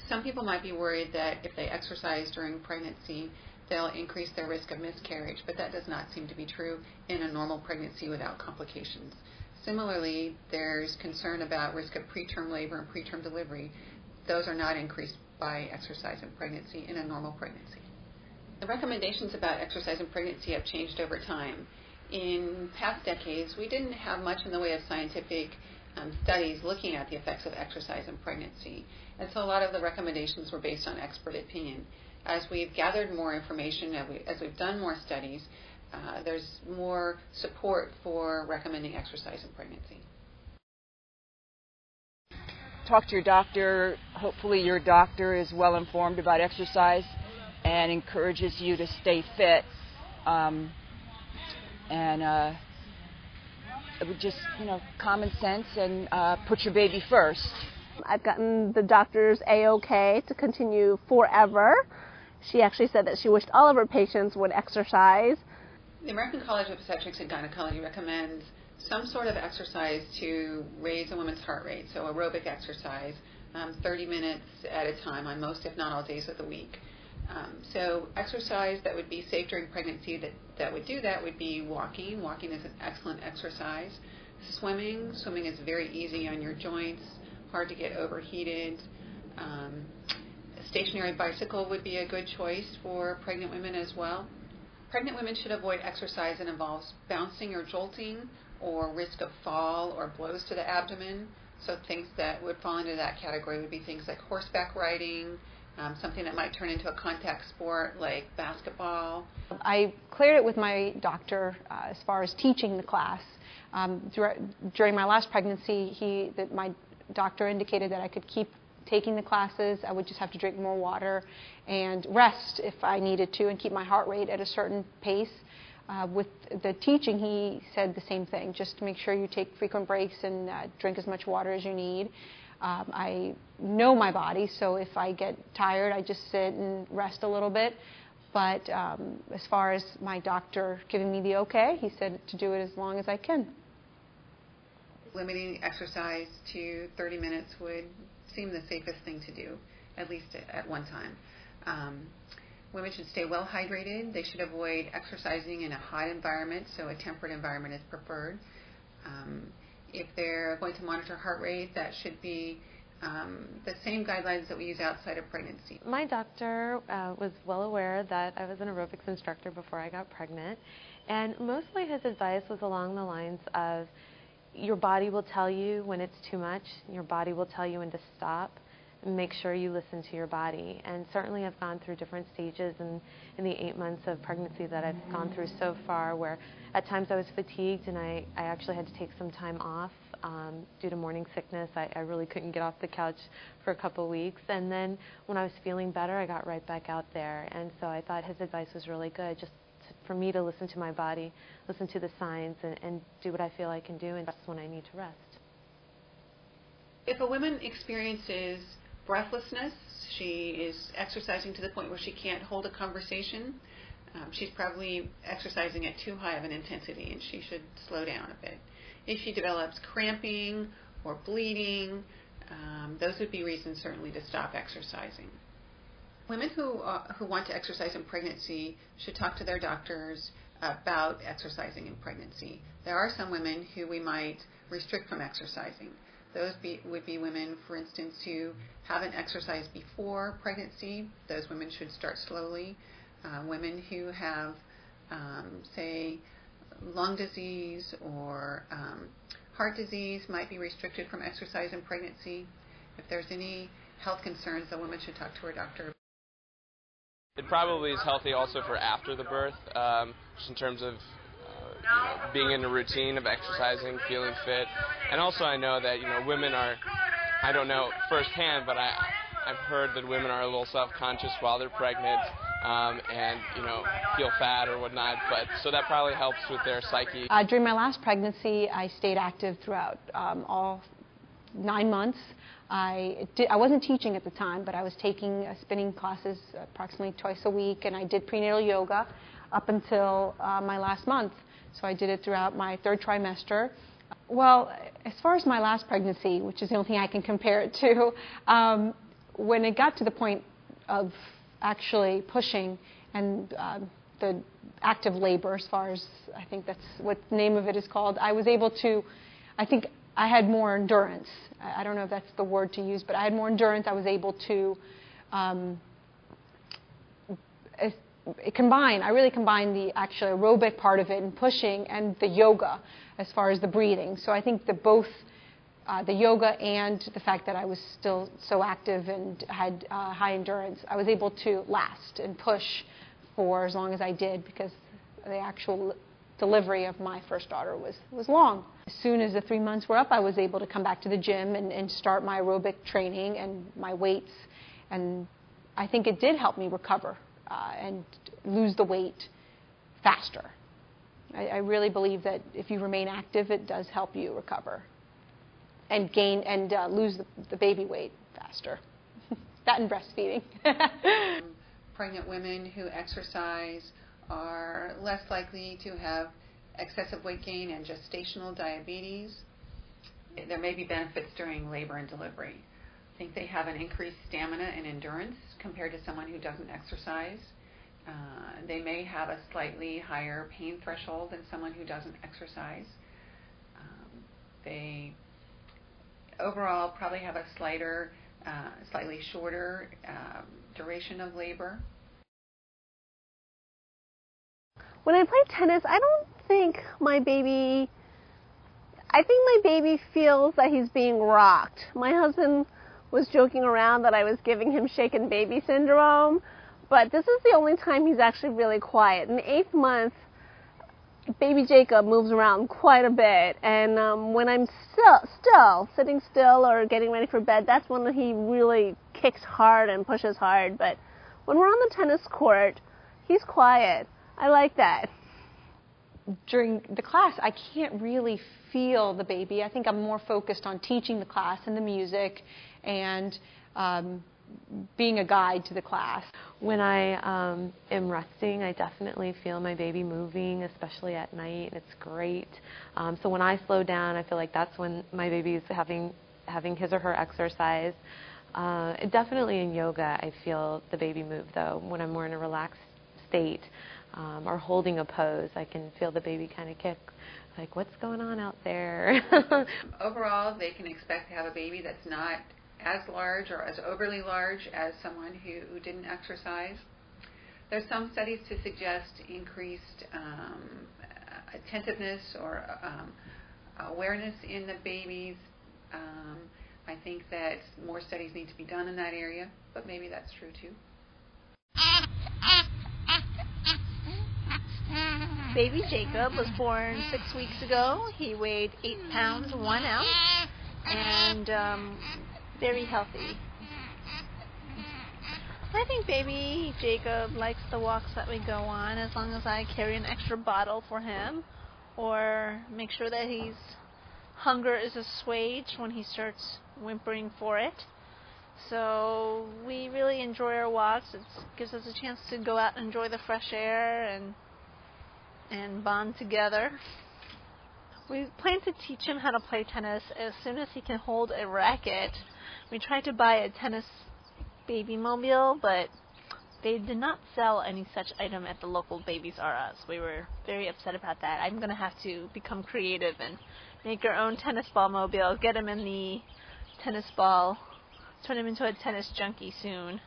Some people might be worried that if they exercise during pregnancy, they'll increase their risk of miscarriage, but that does not seem to be true in a normal pregnancy without complications. Similarly, there's concern about risk of preterm labor and preterm delivery. Those are not increased by exercise in pregnancy in a normal pregnancy. The recommendations about exercise in pregnancy have changed over time. In past decades, we didn't have much in the way of scientific studies looking at the effects of exercise in pregnancy, and so a lot of the recommendations were based on expert opinion. As we've gathered more information, as we've done more studies, there's more support for recommending exercise in pregnancy. Talk to your doctor. Hopefully your doctor is well informed about exercise and encourages you to stay fit. Just, common sense and put your baby first. I've gotten the doctor's A-OK to continue forever. She actually said that she wished all of her patients would exercise. The American College of Obstetrics and Gynecology recommends some sort of exercise to raise a woman's heart rate, so aerobic exercise, 30 minutes at a time on most, if not all, days of the week. So exercise that would be safe during pregnancy that would do that would be walking. Walking is an excellent exercise. Swimming is very easy on your joints, hard to get overheated. A stationary bicycle would be a good choice for pregnant women as well. Pregnant women should avoid exercise that involves bouncing or jolting or risk of fall or blows to the abdomen. So things that would fall into that category would be things like horseback riding, something that might turn into a contact sport like basketball. I cleared it with my doctor as far as teaching the class. During my last pregnancy, my doctor indicated that I could keep taking the classes. I would just have to drink more water and rest if I needed to and keep my heart rate at a certain pace. With the teaching, he said the same thing, just to make sure you take frequent breaks and drink as much water as you need. I know my body, so if I get tired, I just sit and rest a little bit. But as far as my doctor giving me the okay, he said to do it as long as I can. Limiting exercise to 30 minutes would seem the safest thing to do, at least at one time. Women should stay well hydrated. They should avoid exercising in a hot environment, so a temperate environment is preferred. If they're going to monitor heart rate, that should be the same guidelines that we use outside of pregnancy. My doctor was well aware that I was an aerobics instructor before I got pregnant, and mostly his advice was along the lines of your body will tell you when it's too much, your body will tell you when to stop. Make sure you listen to your body. And certainly I've gone through different stages in the 8 months of pregnancy that I've gone through so far, where at times I was fatigued and I actually had to take some time off due to morning sickness. I really couldn't get off the couch for a couple of weeks. And then when I was feeling better, I got right back out there. And so I thought his advice was really good, just for me to listen to my body, listen to the signs, and do what I feel I can do, and rest when I need to rest. If a woman experiences breathlessness, she is exercising to the point where she can't hold a conversation, she's probably exercising at too high of an intensity and she should slow down a bit. If she develops cramping or bleeding, those would be reasons certainly to stop exercising. Women who want to exercise in pregnancy should talk to their doctors about exercising in pregnancy. There are some women who we might restrict from exercising. Those would be women, for instance, who haven't exercised before pregnancy. Those women should start slowly. Women who have, say, lung disease or heart disease might be restricted from exercise in pregnancy. If there's any health concerns, the woman should talk to her doctor. It probably is healthy also for after the birth, just in terms of being in a routine of exercising, feeling fit. And also I know that, women are, I don't know firsthand, but I've heard that women are a little self-conscious while they're pregnant and, feel fat or whatnot. But so that probably helps with their psyche. During my last pregnancy, I stayed active throughout all 9 months. I wasn't teaching at the time, but I was taking spinning classes approximately twice a week, and I did prenatal yoga up until my last month. So I did it throughout my 3rd trimester. Well, as far as my last pregnancy, which is the only thing I can compare it to, when it got to the point of actually pushing and the active labor, as far as I think that's what the name of it is called, I was able to, I think I had more endurance. I don't know if that's the word to use, but I had more endurance. I was able to I really combined the actual aerobic part of it and pushing and the yoga as far as the breathing. So I think that both the yoga and the fact that I was still so active and had high endurance, I was able to last and push for as long as I did, because the actual delivery of my first daughter was long. As soon as the 3 months were up, I was able to come back to the gym and start my aerobic training and my weights, and I think it did help me recover and lose the weight faster. I really believe that if you remain active, it does help you recover and gain and lose the baby weight faster. That and breastfeeding. Pregnant women who exercise are less likely to have excessive weight gain and gestational diabetes. There may be benefits during labor and delivery. I think they have an increased stamina and endurance compared to someone who doesn't exercise. They may have a slightly higher pain threshold than someone who doesn't exercise. They overall probably have a slightly shorter duration of labor. When I play tennis, I think my baby feels that he's being rocked. My husband was joking around that I was giving him shaken baby syndrome, but this is the only time he's actually really quiet. In the 8th month, baby Jacob moves around quite a bit, and when I'm still sitting still or getting ready for bed, that's when he really kicks hard and pushes hard. But when we're on the tennis court, he's quiet. I like that. During the class, I can't really feel the baby. I think I'm more focused on teaching the class and the music and being a guide to the class. When I am resting, I definitely feel my baby moving, especially at night, and it's great. So when I slow down, I feel like that's when my baby is having his or her exercise. Definitely in yoga, I feel the baby move, though. When I'm more in a relaxed state or holding a pose, I can feel the baby kind of kick, like, what's going on out there? Overall, they can expect to have a baby that's not as large or as overly large as someone who didn't exercise. There's some studies to suggest increased attentiveness or awareness in the babies. I think that more studies need to be done in that area, but maybe that's true too. Baby Jacob was born 6 weeks ago. He weighed 8 pounds 1 ounce and very healthy. I think baby Jacob likes the walks that we go on, as long as I carry an extra bottle for him or make sure that his hunger is assuaged when he starts whimpering for it. So we really enjoy our walks. It gives us a chance to go out and enjoy the fresh air and bond together. We plan to teach him how to play tennis as soon as he can hold a racket. We tried to buy a tennis baby mobile, but they did not sell any such item at the local Babies R Us. We were very upset about that. I'm going to have to become creative and make our own tennis ball mobile, get him in the tennis ball, turn him into a tennis junkie soon.